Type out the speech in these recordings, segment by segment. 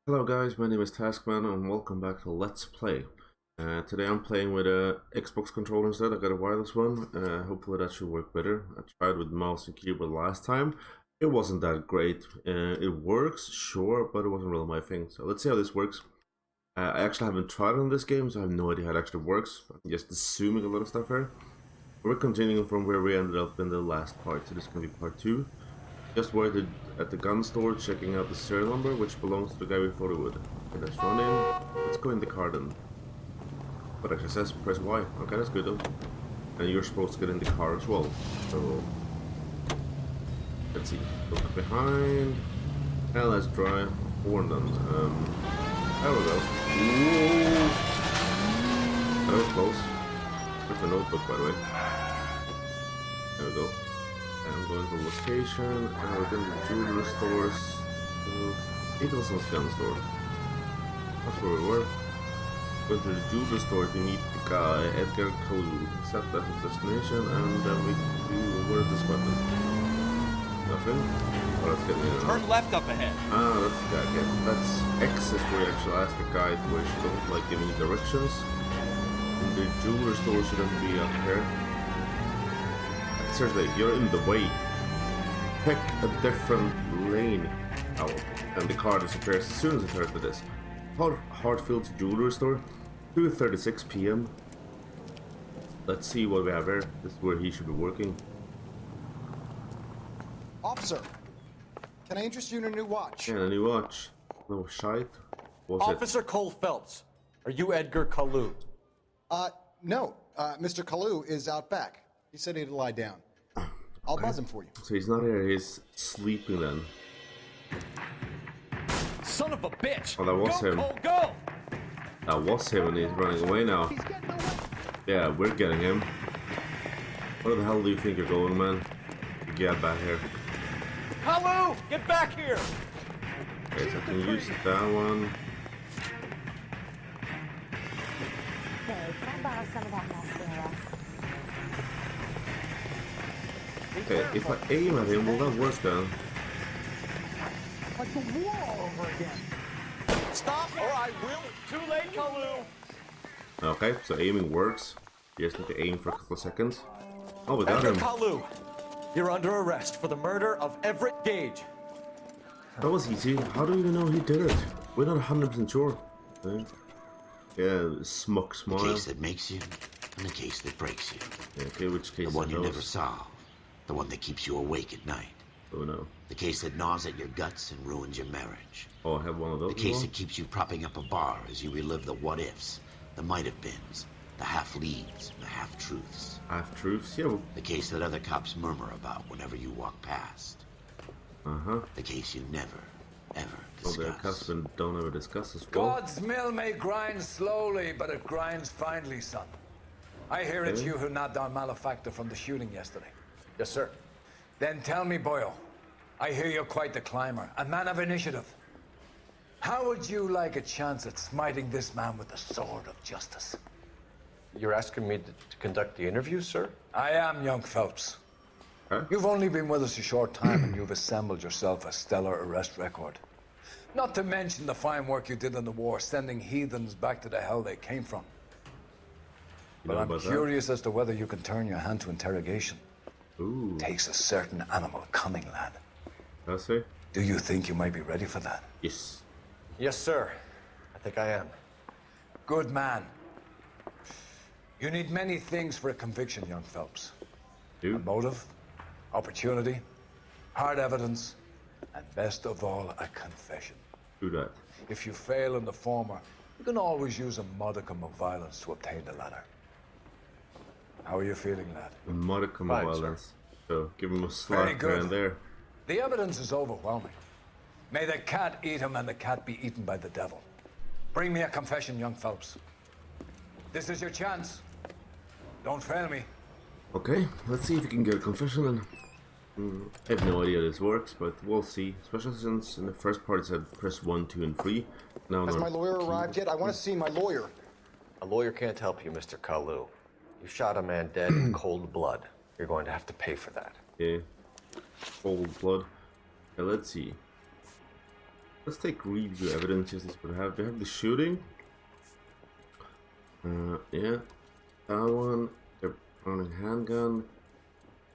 Hello guys, my name is Taskman and welcome back to Let's Play. Today I'm playing with a Xbox controller instead. I got a wireless one. Hopefully that should work better. I tried with mouse and keyboard last time. It wasn't that great. It works, sure, but it wasn't really my thing. So let's see how this works. I actually haven't tried on this game, so I have no idea how it actually works. I'm just assuming a lot of stuff here. We're continuing from where we ended up in the last part, so this is going to be part 2. Just waited at the gun store checking out the serial number, which belongs to the guy we thought it would. Okay, let's run in. Let's go in the car then. But actually says press Y. Okay, that's good though. And you're supposed to get in the car as well. So let's see. Look behind. And let's try horn then. There we go. Whoa. That was close. There's a notebook by the way. There we go. I'm going to location, and we're going to jewelry stores. Nicholson's gun store. That's where we were. Going to the jewelry store to meet the guy, Edgar Kalu. Set that destination, and then we do. Where's this weapon? Nothing? Oh, let's get in. Turn left up ahead. Ah, that's the guy again. That's X is where you actually ask the guide where she don't like giving you directions. And the jewelry store shouldn't be up here. Seriously, you're in the way. Pick a different lane. Oh, and the car disappears as soon as it turns to this. Hartfield's jewelry store, 2:36 p.m. Let's see what we have here. This is where he should be working. Officer, can I interest you in a new watch? Yeah, a new watch. No shite. What's Officer Cole Phelps, are you Edgar Kalu? No. Mr. Kalu is out back. He said he'd lie down. I'll buzz him for you. So he's not here, he's sleeping then. Son of a bitch! Oh, that was him. Cole, go! That was him and he's running away now. Yeah, we're getting him. Where the hell do you think you're going, man? Get back here. Kalu! Get back here! Okay, so I can use that one. Okay, can I borrow some of that mascara? Okay, if I aim at him, will that work then? Like the war all over again. Stop or I will! Too late, Kalu! Okay, so aiming works. You just need to aim for a couple of seconds. Oh, we got Edgar him. Kalu, you're under arrest for the murder of Everett Gage. That was easy. How do you know he did it? We're not 100% sure. Okay. Yeah, smuck smile. The case that makes you, and the case that breaks you. Yeah, okay, which case? The one you never solve. The one that keeps you awake at night. Oh no. The case that gnaws at your guts and ruins your marriage. Oh, I have one of those. The case that keeps you propping up a bar as you relive the what-ifs, the might-have-beens, the half-leads, the half-truths. Half-truths? Yeah. Well... The case that other cops murmur about whenever you walk past. Uh-huh. The case you never, ever Oh, the discuss. husband don't ever discuss as well. God's mill may grind slowly, but it grinds finely, son. I hear it's you who nabbed our malefactor from the shooting yesterday. Yes, sir. Then tell me, Boyle, I hear you're quite the climber, a man of initiative. How would you like a chance at smiting this man with the sword of justice? You're asking me to conduct the interview, sir? I am, young Phelps. Huh? You've only been with us a short time and you've assembled yourself a stellar arrest record. Not to mention the fine work you did in the war, sending heathens back to the hell they came from. But I'm curious as to whether you can turn your hand to interrogation. Ooh. Takes a certain animal cunning, lad. I see. Do you think you might be ready for that? Yes. Yes, sir. I think I am. Good man. You need many things for a conviction, young Phelps. A Dude. motive, opportunity, hard evidence, and best of all, a confession. Do that. If you fail in the former, you can always use a modicum of violence to obtain the latter. How are you feeling, lad? A modicum of Fine, sir. violence. So give him a Very slap good. here and there. The evidence is overwhelming. May the cat eat him and the cat be eaten by the devil. Bring me a confession, young Phelps. This is your chance. Don't fail me. Okay, let's see if we can get a confession then. I have no idea this works, but we'll see. Especially since in the first part it said press 1, 2, and 3. Now Has on my our lawyer keyboard. arrived yet? I want to see my lawyer. A lawyer can't help you, Mr. Kalu. You shot a man dead in cold blood. You're going to have to pay for that. Yeah. Cold blood. Okay, let's see. Let's take review evidence. Just what we have. We have the shooting. Yeah, that one. The running handgun.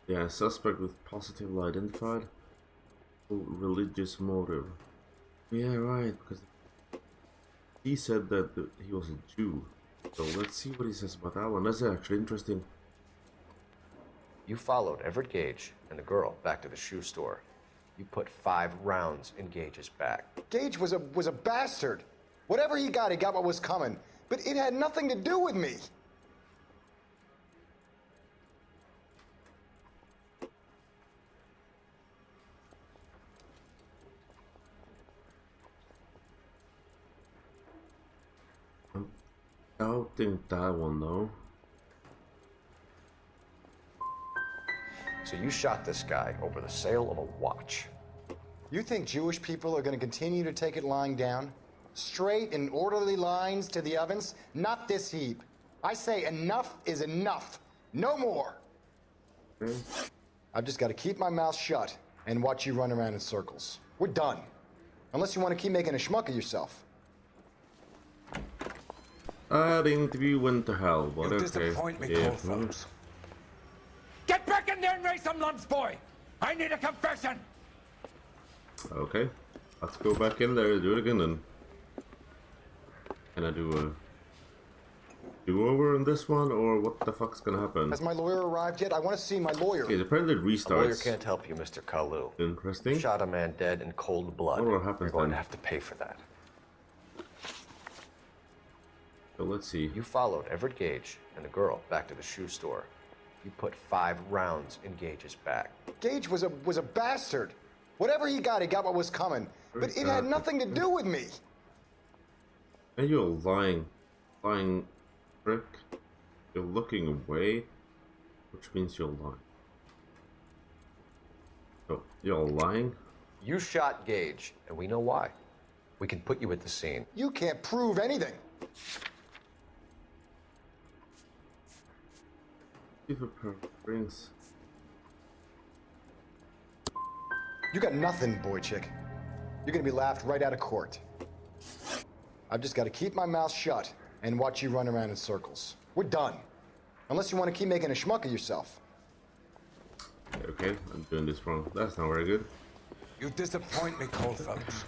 Yeah, suspect with positively identified. Religious motive. Yeah, right. Because he said that he was a Jew. So let's see what he says about that one. That's actually interesting. You followed Everett Gage and the girl back to the shoe store. You put 5 rounds in Gage's back. Gage was a bastard. Whatever he got what was coming. But it had nothing to do with me. I'm doubting that one though. So you shot this guy over the sale of a watch. You think Jewish people are going to continue to take it lying down? Straight and orderly lines to the ovens? Not this heap. I say enough is enough. No more. Okay. I've just got to keep my mouth shut and watch you run around in circles. We're done. Unless you want to keep making a schmuck of yourself. The interview went to hell, but You okay. disappoint me, Yeah. Coldfellows. Get back in there and raise some lumps, boy! I need a confession! Okay. Let's go back in there and do it again then. Can I do a do-over in this one, or what the fuck's gonna happen? Has my lawyer arrived yet? I want to see my lawyer. Okay, apparently it A lawyer restarts. can't help you, Mr. Kalu. Interesting. Shot a man dead in cold blood. What happens You're going then? to have to pay for that. So let's see. You followed Everett Gage and the girl back to the shoe store. You put 5 rounds in Gage's back. Gage was a bastard. Whatever he got what was coming. But it had nothing to do with me. And you're lying prick. You're looking away, which means you're lying. So you're lying. You shot Gage, and we know why. We can put you at the scene. You can't prove anything. Give a pair of rings. You got nothing, boy chick. You're gonna be laughed right out of court. I've just got to keep my mouth shut and watch you run around in circles. We're done. Unless you want to keep making a schmuck of yourself. Okay, I'm doing this wrong. That's not very good. You disappoint me, Coldfellows.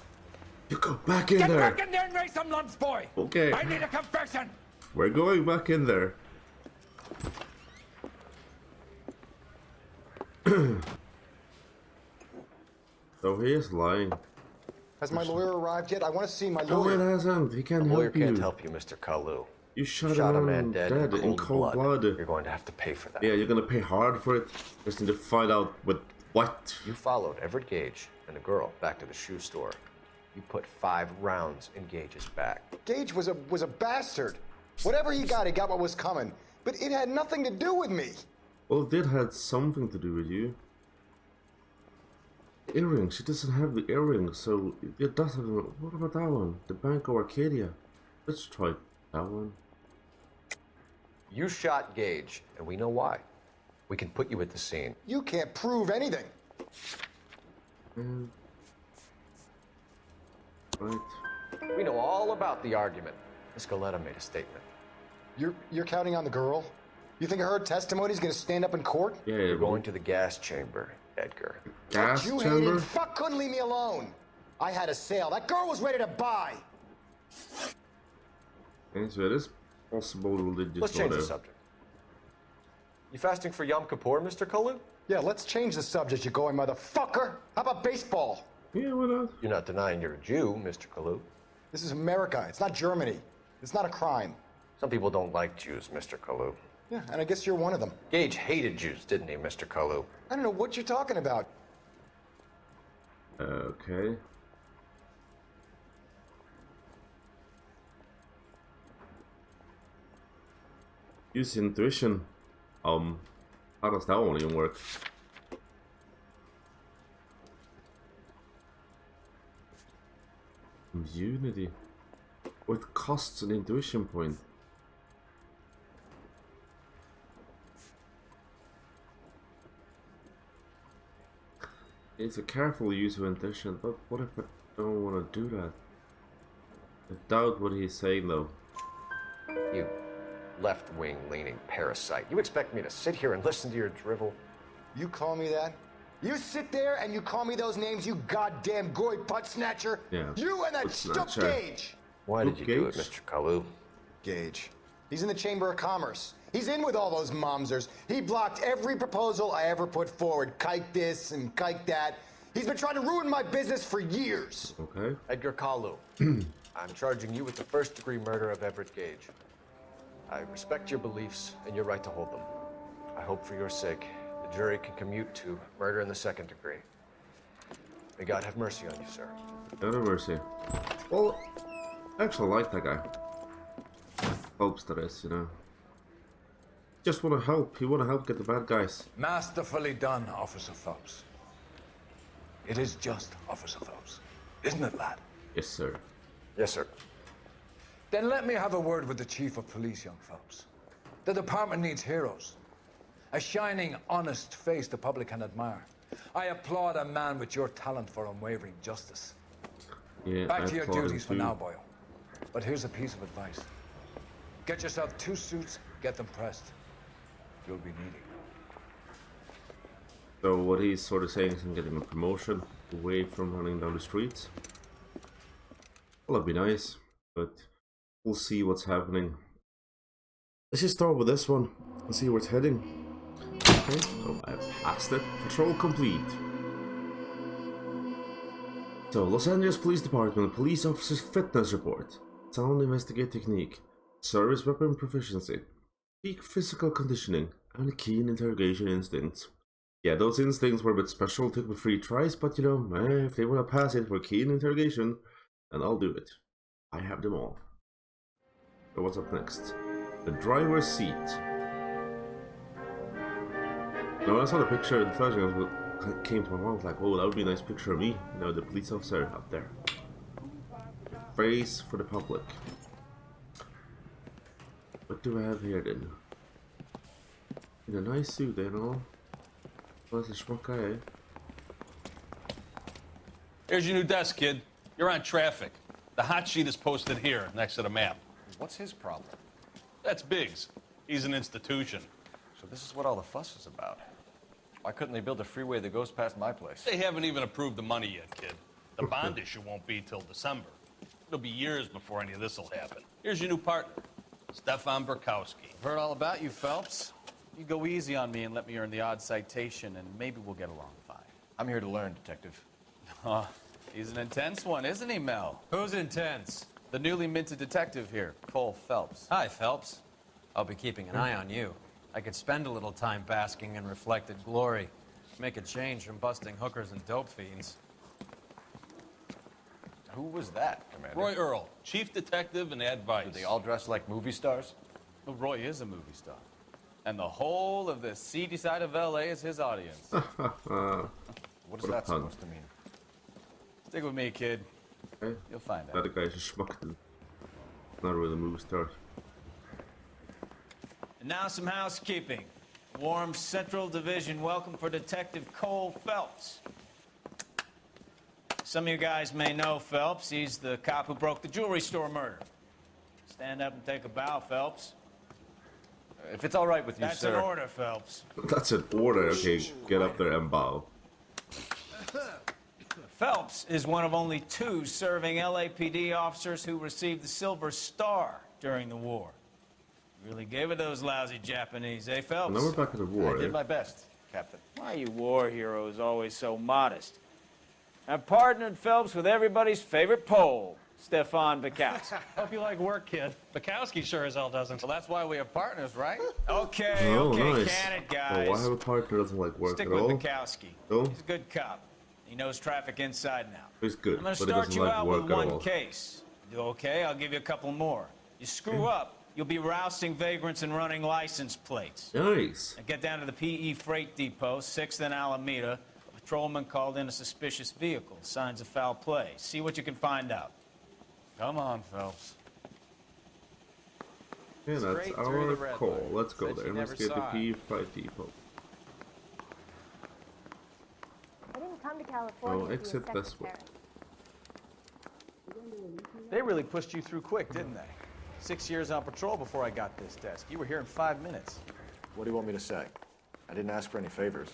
You go back in Get there. back in there and raise some lumps, boy! Okay. I need a confession! We're going back in there. So he is lying. Has my lawyer arrived yet? I want to see my No, it lawyer. hasn't. He A can't lawyer help you. can't help you, Mr. Kalu. You shot Shot a a man man dead in cold blood. You're going to have to pay for that. Yeah, you're gonna pay hard for it. Just need to find out with what. You followed Everett Gage and the girl back to the shoe store. You put 5 rounds in Gage's back. Gage was a bastard. Whatever he got what was coming. But it had nothing to do with me. Well, it did have something to do with you. Earrings. She doesn't have the earrings, so it doesn't. What about that one? The Bank of Arcadia. Let's try that one. You shot Gage, and we know why. We can put you at the scene. You can't prove anything. And right. We know all about the argument. Miss Galetta made a statement. You're counting on the girl? You think her testimony's gonna stand up in court? Yeah, You're going to the gas chamber, Edgar. gas You chamber. hated fuck couldn't leave me alone. I had a sale. That girl was ready to buy. Okay, so it is possible religious Let's change the motive. subject. You fasting for Yom Kippur, Mr. Kalu? Yeah, let's change the subject, you going motherfucker. How about baseball? Yeah, why not? You're not denying you're a Jew, Mr. Kalu. This is America. It's not Germany. It's not a crime. Some people don't like Jews, Mr. Kalu. Yeah, and I guess you're one of them. Gage hated Jews, didn't he, Mr. Kalu? I don't know what you're talking about. Okay. Use intuition. How does that one even work? Unity. What costs an intuition point? It's a careful use of intuition, but what if it don't want to do that. I doubt what he's saying though. You left-wing leaning parasite. You expect me to sit here and listen to your drivel? You call me that? You sit there and you call me those names, you goddamn goy butt snatcher? Yeah, You and that butt stuck snatcher. Gage! Why did you do it, Gage? Mr. Kalu? Gage. He's in the Chamber of Commerce. He's in with all those momsers. He blocked every proposal I ever put forward. Kike this and kike that. He's been trying to ruin my business for years. Okay. Edgar Kalu. I'm charging you with the first-degree murder of Everett Gage. I respect your beliefs and your right to hold them. I hope for your sake the jury can commute to murder in the second degree. May God have mercy on you, sir. God have mercy. Well, I actually like that guy. Helps to this, you know. Just want to help. He want to help get the bad guys. Masterfully done, Officer Phelps. It is just Officer Phelps. Isn't it, lad? Yes, sir. Yes, sir. Then let me have a word with the Chief of Police, young Phelps. The department needs heroes. A shining, honest face the public can admire. I applaud a man with your talent for unwavering justice. Yeah, Back I to your applaud him duties for too. now, Boyle. But here's a piece of advice. Get yourself 2 suits, get them pressed. You'll be needing. So what he's sort of saying is I'm getting a promotion away from running down the streets. Well, that'd be nice, but we'll see what's happening. Let's just start with this one and see where it's heading. Okay, so I passed it. Patrol complete. So, Los Angeles Police Department Police Officer's Fitness Report. Sound investigate technique. Service weapon proficiency. Peak physical conditioning. And keen interrogation instincts. Yeah, those instincts were a bit special, took me 3 tries, but you know, if they want to pass it for keen interrogation, then I'll do it. I have them all. So what's up next? The driver's seat. Now when I saw the picture, the first thing that came to my mind was like, oh, that would be a nice picture of me. You know, the police officer up there. Face for the public. What do I have here then? In a nice suit, you know? What's a schmuck guy, eh? Here's your new desk, kid. You're on traffic. The hot sheet is posted here, next to the map. What's his problem? That's Biggs. He's an institution. So this is what all the fuss is about. Why couldn't they build a freeway that goes past my place? They haven't even approved the money yet, kid. The bond issue won't be till December. It'll be years before any of this will happen. Here's your new partner, Stefan Burkowski. I've heard all about you, Phelps. You go easy on me and let me earn the odd citation, and maybe we'll get along fine. I'm here to learn, Detective. Oh, he's an intense one, isn't he, Mel? Who's intense? The newly minted detective here, Cole Phelps. Hi, Phelps. I'll be keeping an eye on you. I could spend a little time basking in reflected glory. Make a change from busting hookers and dope fiends. Who was that, Commander? Roy Earl, chief detective and advice. Do they all dress like movie stars? Well, Roy is a movie star. And the whole of the seedy side of L.A. is his audience. What is that supposed to mean? Stick with me, kid. Okay. You'll find out. That guy's a schmuck. Not really a movie star. And now some housekeeping. Warm Central Division welcome for Detective Cole Phelps. Some of you guys may know Phelps. He's the cop who broke the jewelry store murder. Stand up and take a bow, Phelps. If it's all right with you, That's sir. an order, Phelps. That's an order. Okay, get up there and bow. Phelps is one of only 2 serving LAPD officers who received the Silver Star during the war. Really gave it those lousy Japanese, eh, Phelps? Now we're back at the war, I did my best, Captain. Why are you war heroes always so modest? I've partnered Phelps with everybody's favorite Pole, Stefan Bukowski. Hope you like work, kid. Bukowski sure as hell doesn't. Well, that's why we have partners, right? Okay, Oh, okay, nice. can it, Oh, guys? I have a partner that doesn't like work Stick at with all. Bukowski. No? He's a good cop. He knows traffic inside and out. He's good, I'm gonna but he start doesn't you like out work with at one all. case. Do okay? I'll give you a couple more. You screw up, you'll be rousting vagrants and running license plates. Nice. Now get down to the PE Freight Depot, 6th and Alameda. A patrolman called in a suspicious vehicle. Signs of foul play. See what you can find out. Come on, Phelps. Yeah, that's Straight through our the red call. line. Let's go Said there. she Let's never get the saw it. P5 depot. I didn't come to California Oh, to be a exit this way. secretary. They really pushed you through quick, didn't they? 6 years on patrol before I got this desk. You were here in 5 minutes. What do you want me to say? I didn't ask for any favors.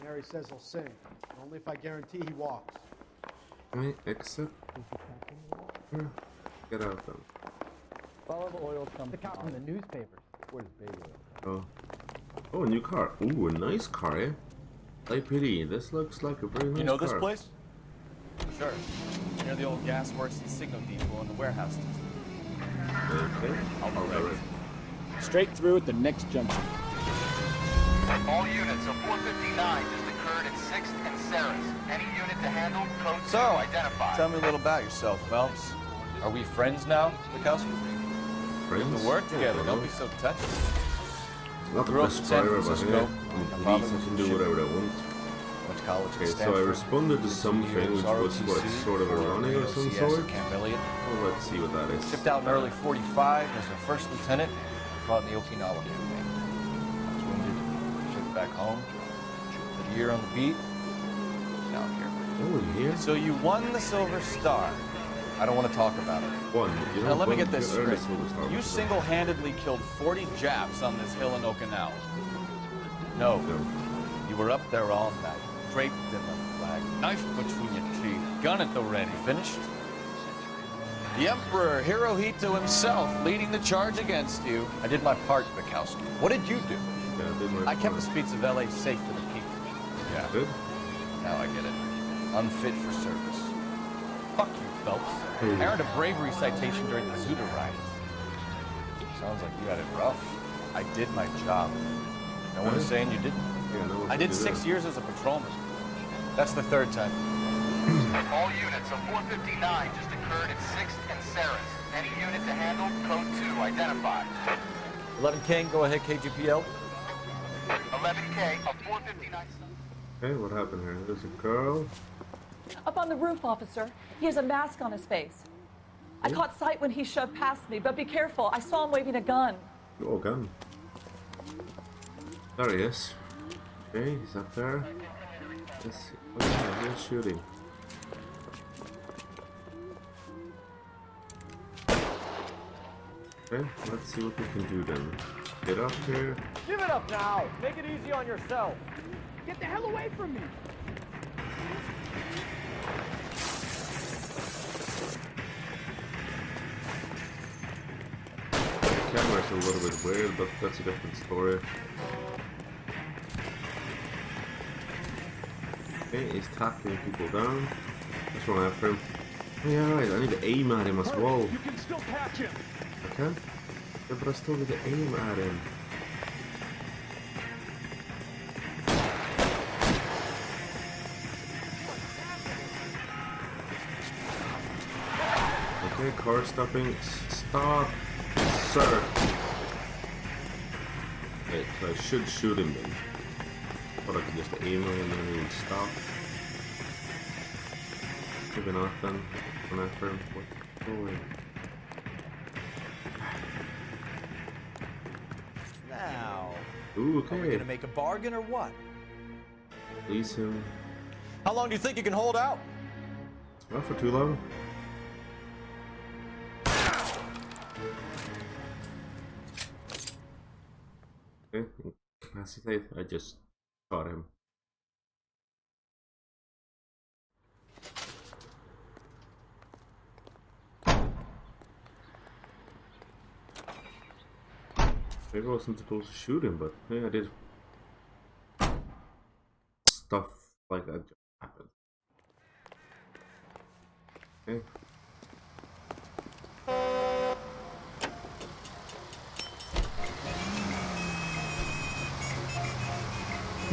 Mary says he'll sing, only if I guarantee he walks. I accept. Get out then. Follow the oil comes from the newspapers. Where's baby oil? Oh. Oh, a new car. Ooh, a nice car, eh? LAPD. This looks like a very nice car. You know this place? Sure. Near the old gas works and signal depot in the warehouse district. Okay. I'll be ready. Straight through at the next junction. All units of 459 just occurred at 6th and Sarah's. Any unit to handle, code 2 identified. Tell me a little about yourself, Phelps. Are we friends now, Bukowski? Friends? We work together. Don't be so touchy. Not the Grew up best in San driver, but Francisco. yeah, police, I can do whatever I want. Went to college Okay, at so I Stanford. responded to something which was what, sort of a running of some sort? Camp Elliott. Well, let's see what that is. Shipped out in early 45 as a first lieutenant. Fought in the Okinawa campaign. I was wounded. Shipped back home. Did a year on the beat. Now I'm here. Oh, yeah. So you won the Silver Star. I don't want to talk about it. You Now know, let me one, get this you earned a straight. Silver Star You before. single-handedly killed 40 Japs on this hill in Okinawa. No. You were up there all night, draped in the flag, knife between your teeth, gun at the ready. Finished? The Emperor Hirohito himself leading the charge against you. I did my part, Bukowski. What did you do? Yeah, I did my I kept part. the streets of LA safe for the people. Yeah. Good. Now I get it. Unfit for service. Fuck you, Phelps. I earned a bravery citation during the Zuda riots. Sounds like you had it rough. I did my job. No one is saying you didn't. Yeah, no one I did can do 6 that. years as a patrolman. That's the third time. All units of 459 just occurred at 6th and Sarah's. Any unit to handle, code 2 identified. 11 King, go ahead, KGPL. 11K of 459. Okay, what happened here? There's a girl. Up on the roof, officer. He has a mask on his face. I caught sight when he shoved past me, but be careful. I saw him waving a gun. Oh, gun. There he is. Okay, he's up there. Let's see. Okay, he's shooting. Okay, let's see what we can do then. Get up here. Give it up now. Make it easy on yourself. Get the hell away from me. The camera's a little bit weird, but that's a different story. Okay, he's tackling people down. Let's run after him. Oh, yeah, right, I need to aim at him as well. You can still catch him. Okay? Yeah, but I still need to aim at him. Okay, car stopping. Stop, sir. Okay, so I should shoot him then. But I can just aim at him and he would stop. Maybe not then. Run after him. What's going? Now, Ooh, are we okay. gonna make a bargain or what? Release him. How long do you think you can hold out? Not for too long. Okay, incapacitate. I just shot him. Maybe I wasn't supposed to shoot him, but yeah, I did. Stuff like that just happened. Okay.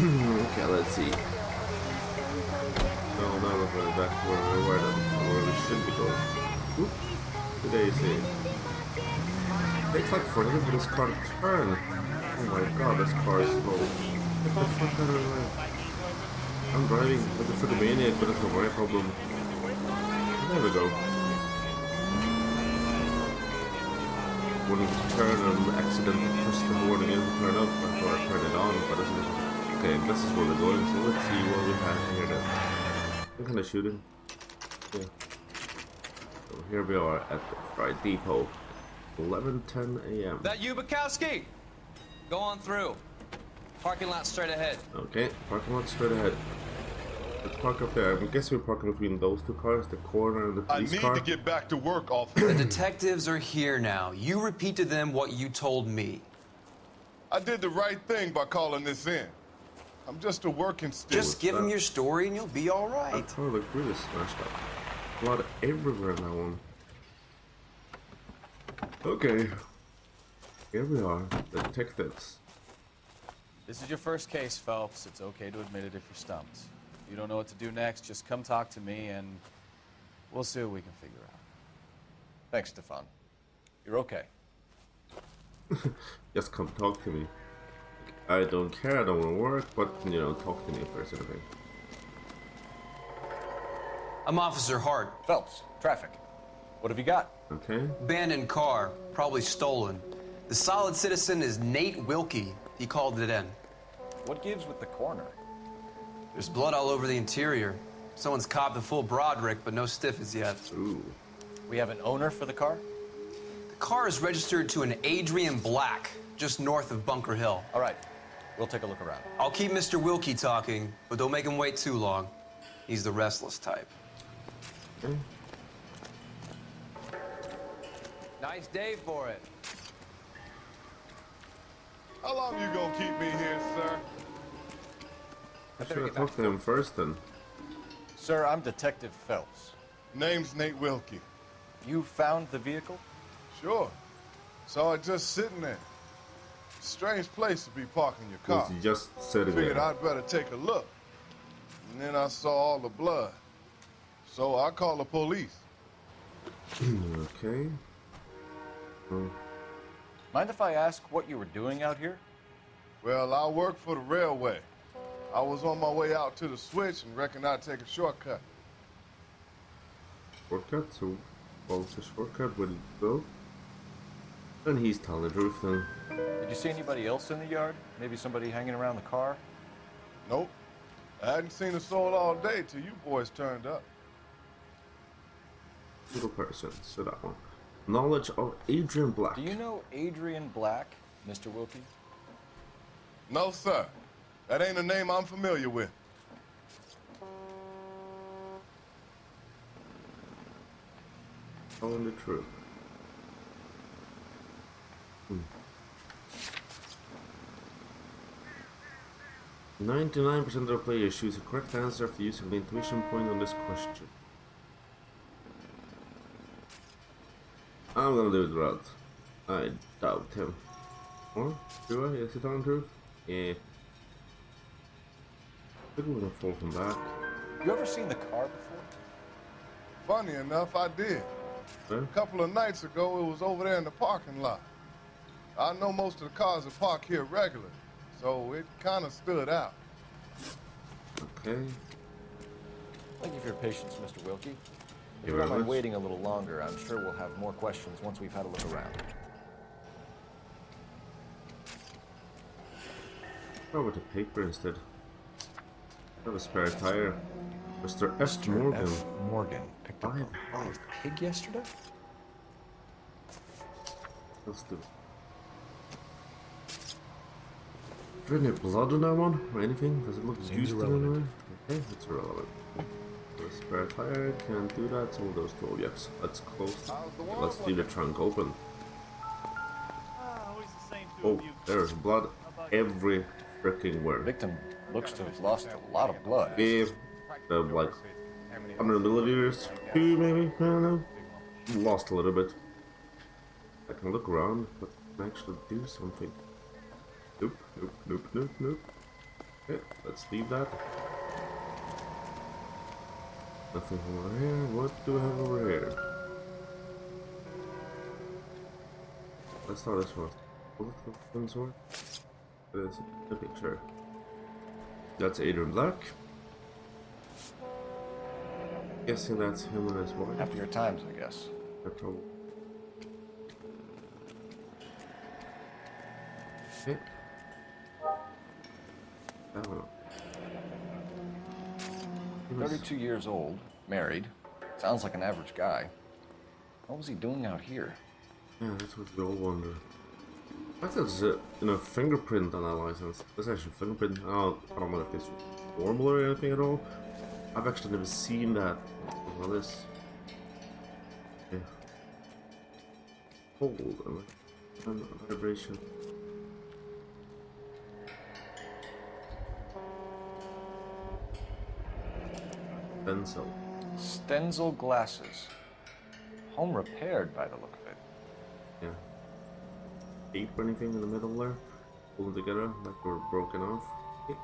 Okay, let's see. No, now we're going back where we should be going. Oop. Today is it. Takes like forever for this car to turn. Oh my god, this car is slow. Get the fuck out of the way. I'm driving like a freaking maniac, but it's not my problem. There we go. When you turn and accidentally push the horn again to turn up, I thought I turned it on, but it's not. Okay, this is where we're going, so let's see what we have here then. I'm kinda shooting. Yeah. So here we are at the Freight Depot, 11:10 a.m. That you, Bukowski? Go on through. Parking lot straight ahead. Okay, parking lot straight ahead. Let's park up there. I guess we're parking between those two cars, the coroner and the police car. I need to get back to work, officer. The detectives are here now. You repeat to them what you told me. I did the right thing by calling this in. I'm just a working student. Just give them your story and you'll be all right. That car looked really smashed up. Blood everywhere in that one. Okay. Here we are, the detectives. This is your first case, Phelps. It's okay to admit it if you're stumped. If you don't know what to do next, just come talk to me and we'll see what we can figure out. Thanks, Stefan. You're okay. Just come talk to me. I don't care, I don't want to work, but, you know, talk to me first, anything. I'm Officer Hart. Phelps, traffic. What have you got? Okay. Abandoned car, probably stolen. The solid citizen is Nate Wilkie. He called it in. What gives with the coroner? There's blood all over the interior. Someone's copped a full Broderick, but no stiff as yet. Ooh. We have an owner for the car? The car is registered to an Adrian Black, just north of Bunker Hill. All right, we'll take a look around. I'll keep Mr. Wilkie talking, but don't make him wait too long. He's the restless type. Okay. Nice day for it. How long you gonna keep me here, sir? I should have talked to him first then. Sir, I'm Detective Phelps. Name's Nate Wilkie. You found the vehicle? Sure. Saw it just sitting there. Strange place to be parking your car. He's just sitting Figured there. I'd better take a look. And then I saw all the blood. So I called the police. Okay. Oh. Mind if I ask what you were doing out here? Well, I work for the railway. I was on my way out to the switch and reckoned I'd take a shortcut. Shortcut? So, what's the shortcut? Where did he go? And he's telling the truth then. Did you see anybody else in the yard? Maybe somebody hanging around the car? Nope. I hadn't seen a soul all day till you boys turned up. Single person, so that one. Knowledge of Adrian Black. Do you know Adrian Black, Mr. Wilkie? No, sir. That ain't a name I'm familiar with. Telling the truth. 99% of the players choose a correct answer after using the intuition point on this question. I'm gonna do it right. I doubt him. Or do I? Is he telling the truth? Yeah. I think we're gonna fall from back. You ever seen the car before? Funny enough, I did. Huh? A couple of nights ago, it was over there in the parking lot. I know most of the cars are parked here regularly, so it kind of stood out. Okay. Thank you for your patience, Mr. Wilkie. If You're you don't mind right. waiting a little longer, I'm sure we'll have more questions once we've had a look around. How about the paper instead? Have a spare tire. Mr. F. Morgan. F. Morgan picked up a live pig yesterday? Let's do it. Is there any blood on that one or anything? Does it look used in any way? Okay, it's irrelevant. The spare tire can't do that, so those two objects. Let's close. Let's leave the trunk open. Oh, there's blood every freaking where. Victim looks to have lost a lot of blood. Yeah, like 100 milliliters, 2 maybe, I don't know. Lost a little bit. I can look around, but can actually do something. Nope, nope, nope, nope, nope. Okay, let's leave that. Nothing over here. What do we have over here? Let's start this one. Bullet of some sort. It is a picture. That's Adrian Black. Guessing that's him and his wife. After your times, I guess. Probably. Okay. I don't know. 32 years old, married. Sounds like an average guy. What was he doing out here? Yeah, that's what we all wonder. I thought it's fingerprint on that license. That's actually fingerprint. I don't know if it's normal or anything at all. I've actually never seen that. Well, this. Yeah. Hold on. Vibration. Pencil. Stenzel glasses. Home repaired by the look of it. Yeah. Tape or anything in the middle there? Pulled together like they were broken off. Okay.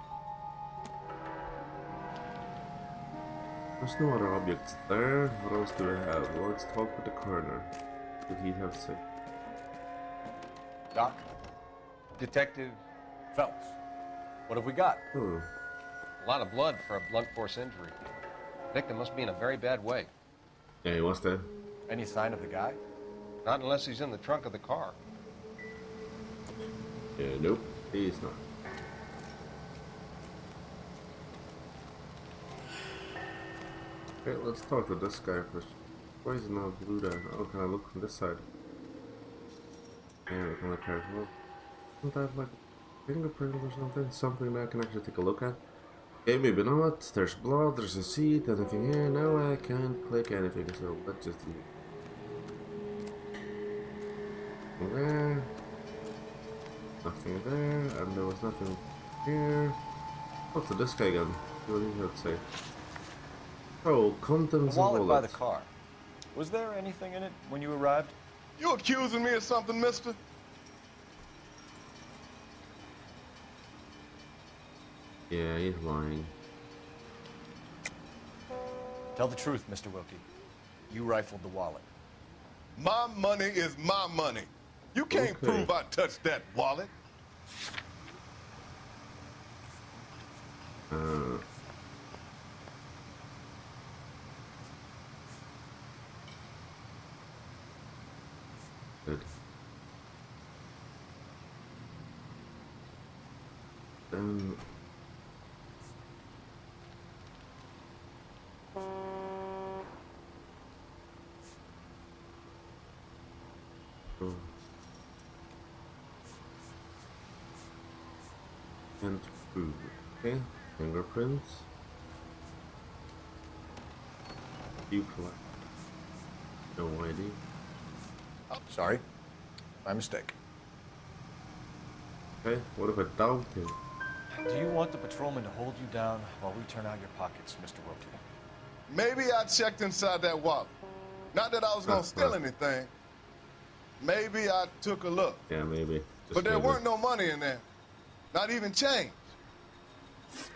There's no other objects there. What else do we have? Well, let's talk with the coroner. What did he have to say? Doc, Detective Phelps, what have we got? Oh. A lot of blood for a blunt force injury. Victim must be in a very bad way. Yeah, he was dead. Any sign of the guy? Not unless he's in the trunk of the car. Yeah, nope, he's not. Okay, let's talk to this guy first. Why is it not blue there? Oh, can I look from this side? Yeah, we can look here. Well, don't I have like a fingerprint or something? Something that I can actually take a look at? Okay, maybe not. There's blood, there's a seat, anything here. Now I can't click anything, so let's just leave. There. Nothing there, and there was nothing here. Talk to this guy again. What did he have to say? Oh, contents The wallet and by wallet. the car. Was there anything in it when you arrived? You accusing me of something, mister? Yeah, he's lying. Tell the truth, Mr. Wilkie. You rifled the wallet. My money is my money. You can't prove I touched that wallet. Good. Then oh. And prove. Okay, fingerprints. Deep flat. No ID. Oh, sorry. My mistake. Okay, what if I doubt him? Do you want the patrolman to hold you down while we turn out your pockets, Mr. Wilkie? Maybe I checked inside that wallet. Not that I was gonna steal anything. Maybe I took a look. Yeah, maybe. But there weren't no money in there. Not even change.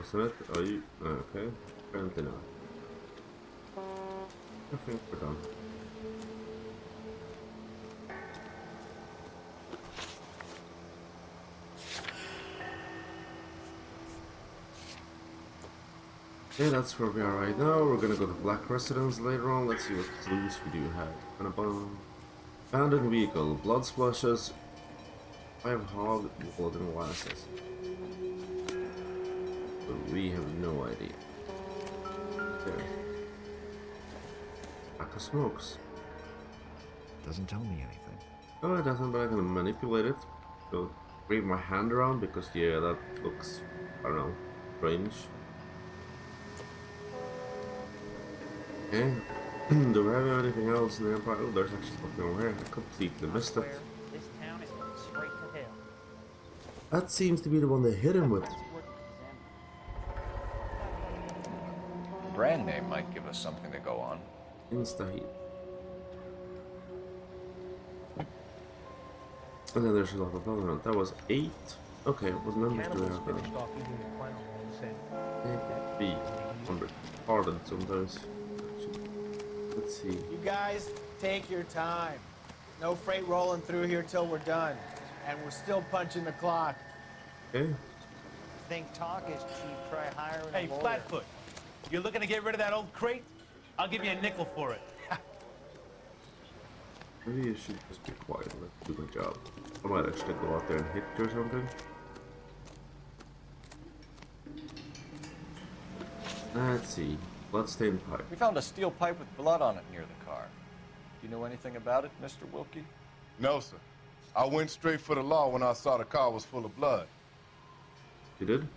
Wasn't it? Are you? Okay. Apparently not. I think we're done. Okay, that's where we are right now. We're gonna go to Black Residence later on. Let's see what clues we do have. Abandoned vehicle, blood splashes, 5 hog, blood and glasses. But we have no idea. There. Pack of smokes. Doesn't tell me anything. Oh, it doesn't, but I can manipulate it. So, wave my hand around because, yeah, that looks, I don't know, strange. Okay. Do we have anything else in the Empire? Oh, there's actually something over here. I completely missed it. This town is going straight to hell. That seems to be the one they hit him with. The brand name might give us something to go on. Insta-heat. And then there's a lot of other ones. That was 8. Okay, what numbers do we have now? 8B. Retarded sometimes. Let's see. You guys, take your time. No freight rolling through here till we're done. And we're still punching the clock. Okay. Think talk is cheap, try hiring Hey, a lawyer. Flatfoot, you're looking to get rid of that old crate? I'll give you a nickel for it. Maybe you should just be quiet and let me do my job. I might actually go out there and hit you or something. Let's see. Bloodstained pipe. We found a steel pipe with blood on it near the car. You know anything about it, Mr. Wilkie? No, sir. I went straight for the law when I saw the car was full of blood. You did?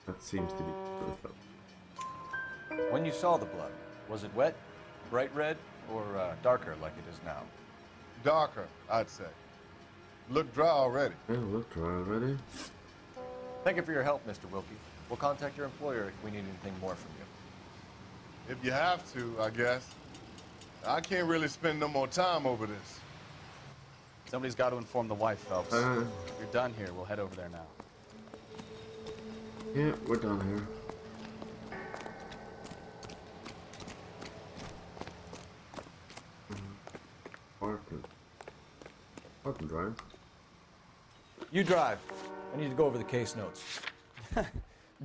That seems to be perfect. When you saw the blood, was it wet, bright red, or darker like it is now? Darker, I'd say. Looked dry already. Yeah, look dry already. Thank you for your help, Mr. Wilkie. We'll contact your employer if we need anything more from you. If you have to, I guess. I can't really spend no more time over this. Somebody's got to inform the wife, Phelps. If you're done here, we'll head over there now. Yeah, we're done here. Parking drive. You drive. I need to go over the case notes.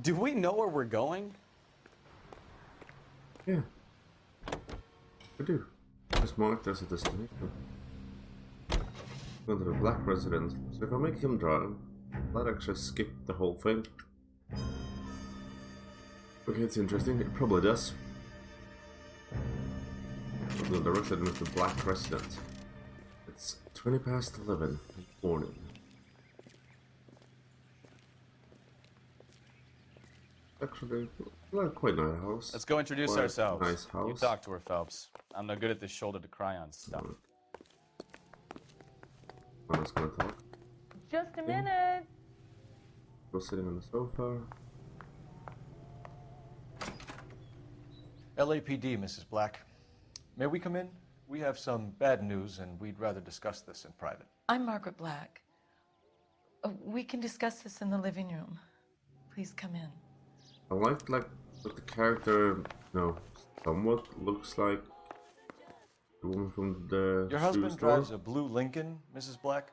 Do we know where we're going? Yeah. We do. It's marked as a destination. Go to the black residence. So if I make him drive, that actually skip the whole thing. Okay, it's interesting. It probably does. The resident is the black resident. It's 20 past 11 in the morning. Actually, like quite a nice house. Let's go introduce Quite ourselves. Nice house. You talk to her, Phelps. I'm no good at this shoulder to cry on stuff. I'm just gonna talk. Just a minute. Go sitting on the sofa. LAPD, Mrs. Black. May we come in? We have some bad news, and we'd rather discuss this in private. I'm Margaret Black. We can discuss this in the living room. Please come in. I like what the character, somewhat looks like the woman from the Your shoe husband store. drives a blue Lincoln, Mrs. Black?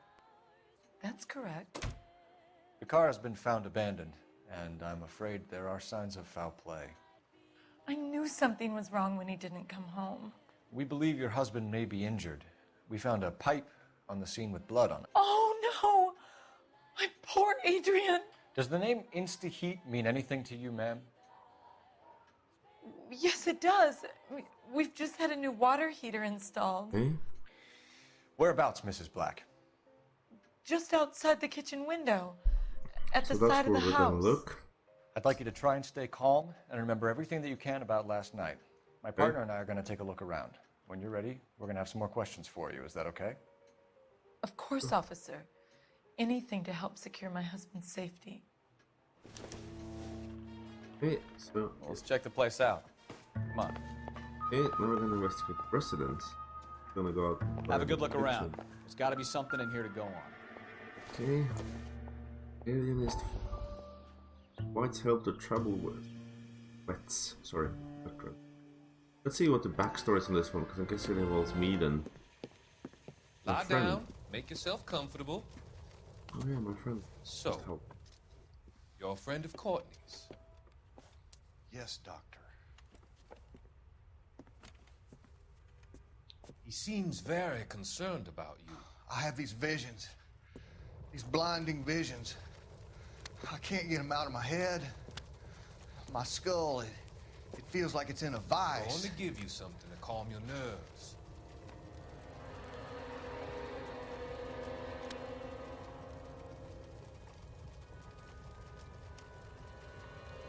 That's correct. The car has been found abandoned, and I'm afraid there are signs of foul play. I knew something was wrong when he didn't come home. We believe your husband may be injured. We found a pipe on the scene with blood on it. Oh no! My poor Adrian! Does the name Insta-Heat mean anything to you, ma'am? Yes, it does. We've just had a new water heater installed. Eh? Whereabouts, Mrs. Black? Just outside the kitchen window. At the So that's side of where the we're house. gonna look. I'd like you to try and stay calm and remember everything that you can about last night. My partner and I are going to take a look around. When you're ready, we're going to have some more questions for you. Is that okay? Of course, officer. Anything to help secure my husband's safety. Hey, so Let's check the place out. Come on. hey, now we're gonna investigate the residence. Gonna go out. Have a good look kitchen. around. There's got to be something in here to go on. Okay. Alienist. Whites help to travel with. Wets. Sorry. Background. Let's see what the backstory is on this one, because I guess it involves me then. My Lie friend. down, make yourself comfortable. Oh yeah, my friend. So, Just help. you're a friend of Courtney's. Yes, Doctor. He seems very concerned about you. I have these visions. These blinding visions. I can't get them out of my head. My skull, it feels like it's in a I vice. want to give you something to calm your nerves.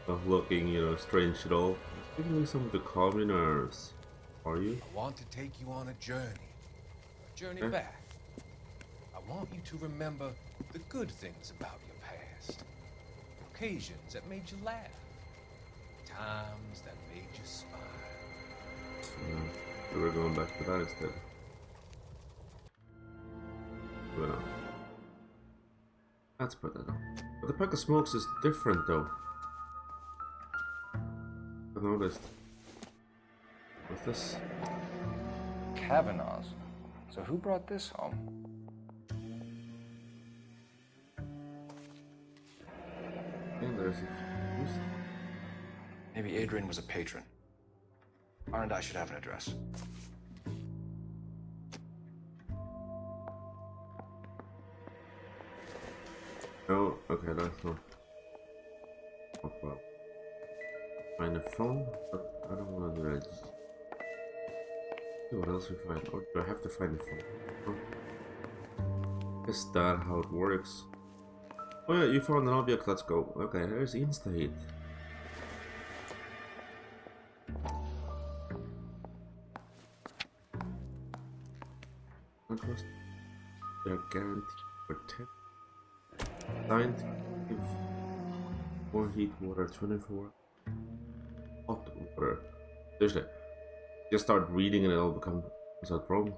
Not looking, strange at all. Just giving me something to calm your nerves. Are you? I want to take you on a journey Eh? back. I want you to remember the good things about your past. Occasions that made you laugh. Times that made you smile. So we're going back to that instead. Well, let's put that on. But the pack of smokes is different though. I noticed. What's this? Kavanaugh's. So who brought this home? And there's a... Maybe Adrian was a patron. R&I should have an address. Oh, okay, that's not... Oh, well. Find a phone, but I don't want to do that. See what else we find. Oh, do I have to find the phone? Oh. Is that how it works? Oh yeah, you found an object, let's go. Okay, here's Insta-Heat. They're guaranteed for 10. Scientific. More heat, water, 24. Hot water. Seriously. Just start reading and it'll become out wrong.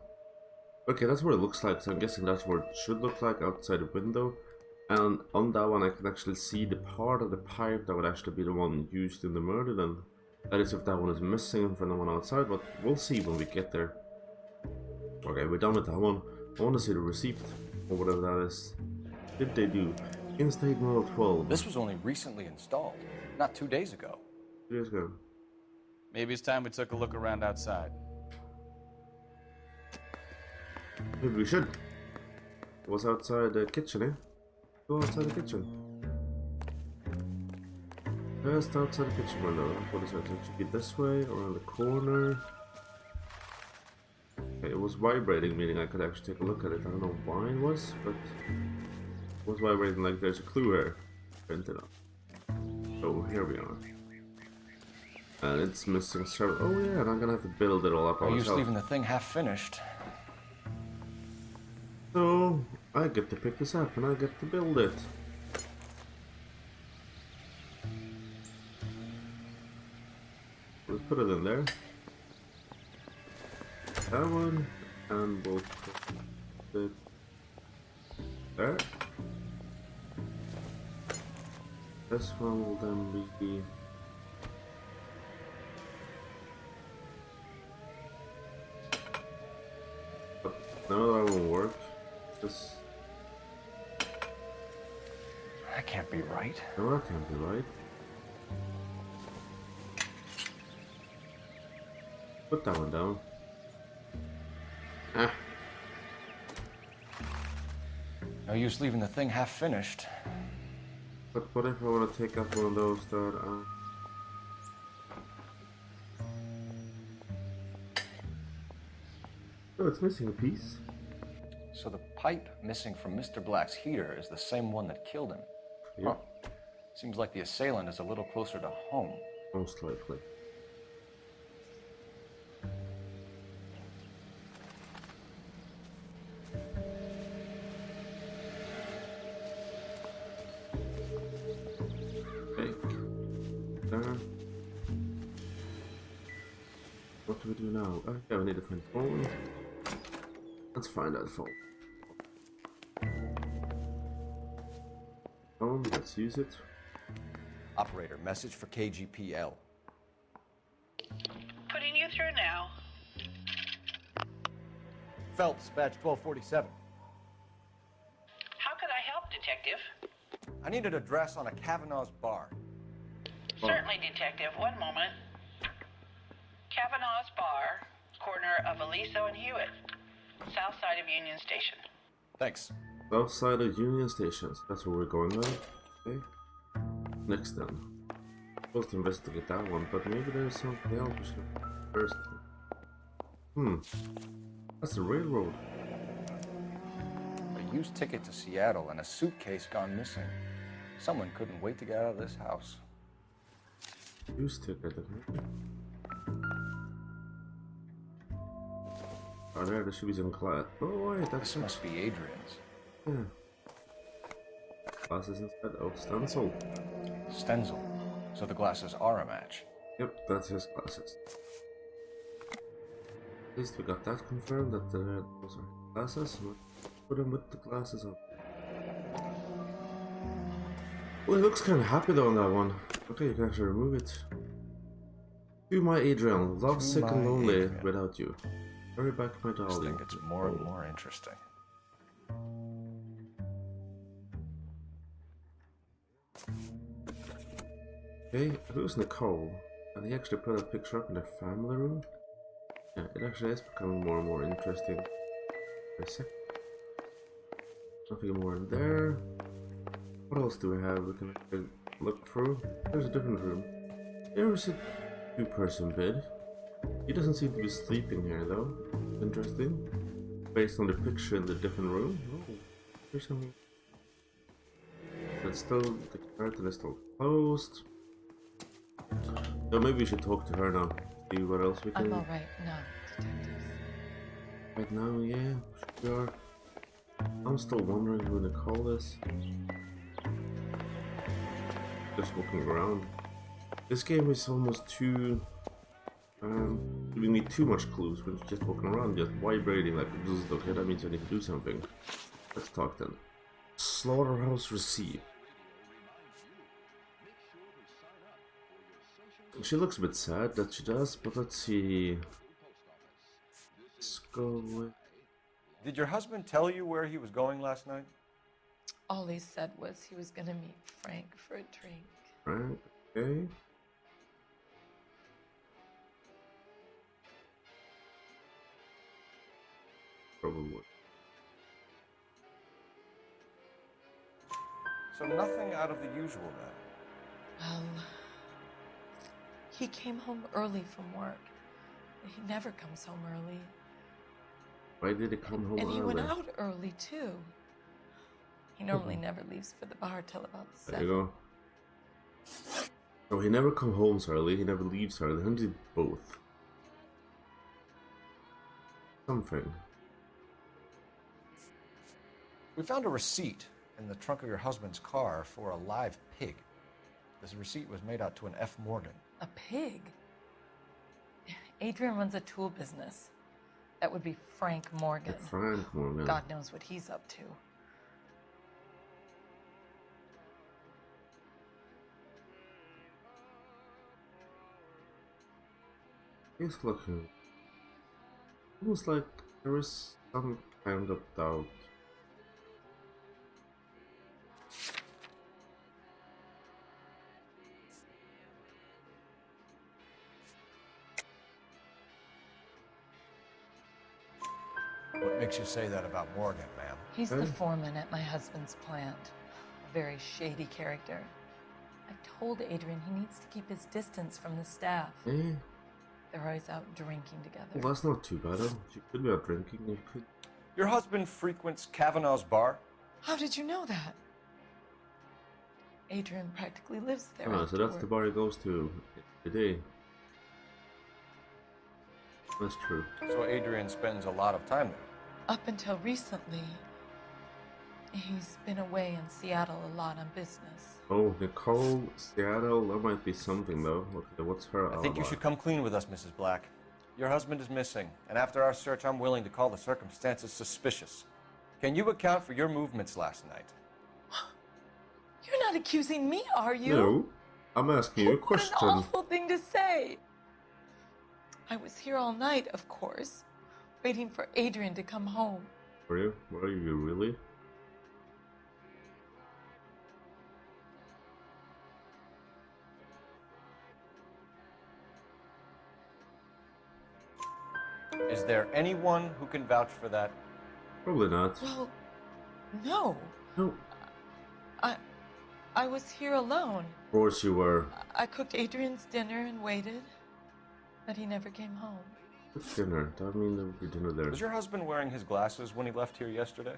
Okay, that's what it looks like, so I'm guessing that's what it should look like outside the window. And on that one I can actually see the part of the pipe that would actually be the one used in the murder then. That is if that one is missing from the one outside, but we'll see when we get there. Okay, we're done with that one. I want to see the receipt, or whatever that is. Did they do? Instate model 12. This was only recently installed, not 2 days ago. 2 days ago. Maybe it's time we took a look around outside. Maybe we should. What's outside the kitchen, eh? Go outside the kitchen. Just outside the kitchen window. What is that? It should be this way, around the corner. Okay, it was vibrating, meaning I could actually take a look at it. I don't know why it was, but it was vibrating like there's a clue here. Printed up. So here we are. And it's missing several. Oh yeah, and I'm gonna have to build it all up on Are you myself. leaving the thing half finished? So I get to pick this up and I get to build it. We'll put it in there. That one, and we'll put it there. This one will then be no, that won't work. This. That can't be right. No, that can't be right. Put that one down. Ah. No use leaving the thing half finished. But what if I want to take up one of those that Oh, it's missing a piece. So the pipe missing from Mr. Black's heater is the same one that killed him. Yeah. Huh. Seems like the assailant is a little closer to home. Most likely. What do we do now? Okay, we need to find phone. Let's find that phone. Phone, let's use it. Operator, message for KGPL. Putting you through now. Phelps, badge 1247. How could I help, Detective? I need an address on a Kavanaugh's bar. Certainly, Detective. One moment. Kavanaugh's Bar, corner of Aliso and Hewitt, south side of Union Station. Thanks. South side of Union Station. That's where we're going now. Okay. Next then. Supposed to investigate that one, but maybe there's something else we should first. That's the railroad. A used ticket to Seattle and a suitcase gone missing. Someone couldn't wait to get out of this house. Used ticket, Oh, there should be some class. Oh, wait, This must be Adrian's. Yeah. Glasses instead. Oh, stencil. Stenzel. So the glasses are a match. Yep, that's his glasses. At least we got that confirmed that those are glasses. We'll put him with the glasses on. Well, he looks kind of happy though on that one. Okay, you can actually remove it. To my Adrian, love sick and lonely without you. Hurry back, my darling. This thing gets more and more interesting. Okay, who's Nicole? And he actually put a picture up in the family room? Yeah, it actually is becoming more and more interesting. Wait a sec. Nothing more in there. What else do we have we can look through? There's a different room. There's a two-person bed. He doesn't seem to be sleeping here though. Interesting. Based on the picture in the different room. Oh, there's something. But still, the curtain is still closed. So maybe we should talk to her now. See what else we can. I'm alright now, detectives. Right now, yeah, sure. I'm still wondering who to call this. Just walking around. This game is almost too giving me too much clues when just walking around, just vibrating like okay, that means I need to do something. Let's talk then. Slaughterhouse receipt. She looks a bit sad that she does, but let's see. Let's go with... Did your husband tell you where he was going last night? All he said was he was gonna meet Frank for a drink. Frank, okay. Probably. So nothing out of the usual then? Well, he came home early from work. He never comes home early. Why did he come home And early? he went out early too. He normally never leaves for the bar till about 7. There you go. So he never comes home so early, he never leaves early. He did both. Something. We found a receipt in the trunk of your husband's car for a live pig. This receipt was made out to an F. Morgan. A pig? Adrian runs a tool business. That would be Frank Morgan. Frank Morgan. God knows what he's up to. He's looking almost like there is some kind of doubt. What makes you say that about Morgan, ma'am? He's the foreman at my husband's plant. A very shady character. I've told Adrian he needs to keep his distance from the staff. Eh? They're always out drinking together. Well, that's not too bad. You could be out drinking. You could. Your husband frequents Kavanaugh's bar? How did you know that? Adrian practically lives there. Oh, so that's the bar he goes to today. That's true. So Adrian spends a lot of time there? Up until recently, he's been away in Seattle a lot on business. Oh, Nicole, Seattle, that might be something though. Okay, what's her I think you should come clean with us, Mrs. Black. Your husband is missing, and after our search, I'm willing to call the circumstances suspicious. Can you account for your movements last night? You're not accusing me, are you? No, I'm asking you a question. What an awful thing to say. I was here all night, of course, waiting for Adrian to come home. Were you? Were you really? Is there anyone who can vouch for that? Probably not. Well, no. No. I was here alone. Of course you were. I cooked Adrian's dinner and waited, but he never came home. What's dinner? That mean there would be dinner there. Was your husband wearing his glasses when he left here yesterday?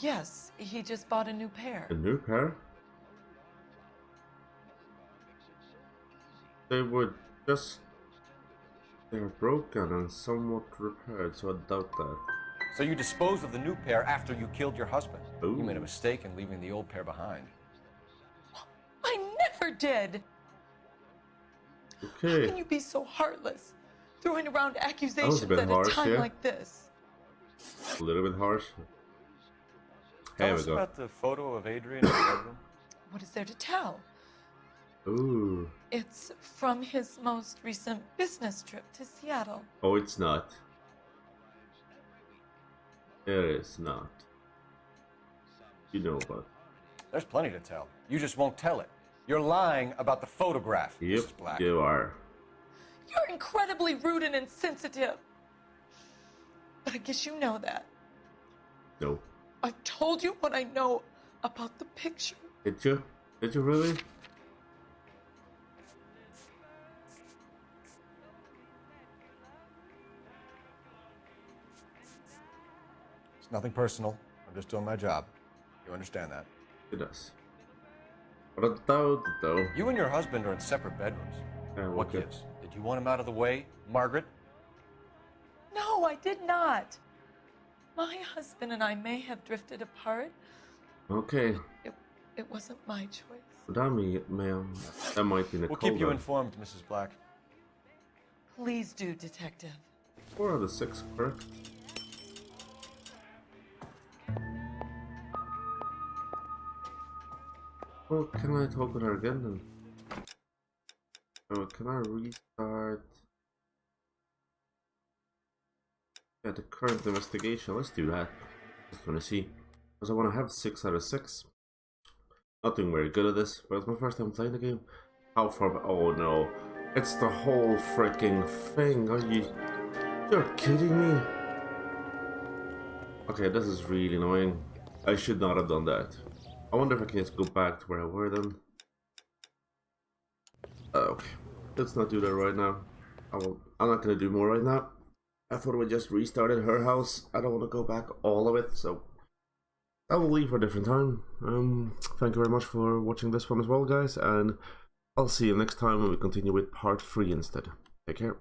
Yes, he just bought a new pair. A new pair? They were just... They were broken and somewhat repaired, so I doubt that. So you disposed of the new pair after you killed your husband? Ooh. You made a mistake in leaving the old pair behind. I never did! Okay. How can you be so heartless, throwing around accusations bit at harsh, a time yeah. like this? A little bit harsh. Tell There us we go. about the photo of Adrian in the bedroom. What is there to tell? Ooh. It's from his most recent business trip to Seattle. Oh, it's not. It is not. You know about. There's plenty to tell. You just won't tell it. You're lying about the photograph, Yep, Mrs. Black. you are. You're incredibly rude and insensitive. But I guess you know that. No. I've told you what I know about the picture. Did you? Did you really? It's nothing personal. I'm just doing my job. You understand that? It does. But though. You and your husband are in separate bedrooms. Yeah, What gives? Did you want him out of the way, Margaret? No, I did not. My husband and I may have drifted apart. Okay. It wasn't my choice. That might be Nicole. We'll keep you informed, Mrs. Black. Please do, Detective. 4 out of 6, correct? Well, can I talk with her again then? Oh, can I restart? Yeah, the current investigation. Let's do that. Just want to see. Because I want to have 6 out of 6. Not doing very good at this, but it's my first time playing the game. How far? Oh no. It's the whole freaking thing. Are you... You're kidding me? Okay, this is really annoying. I should not have done that. I wonder if I can just go back to where I were then. Okay, let's not do that right now. I'm not gonna do more right now. I thought we just restarted her house. I don't want to go back all of it, so I will leave for a different time. Thank you very much for watching this one as well, guys, and I'll see you next time when we continue with part 3 instead. Take care.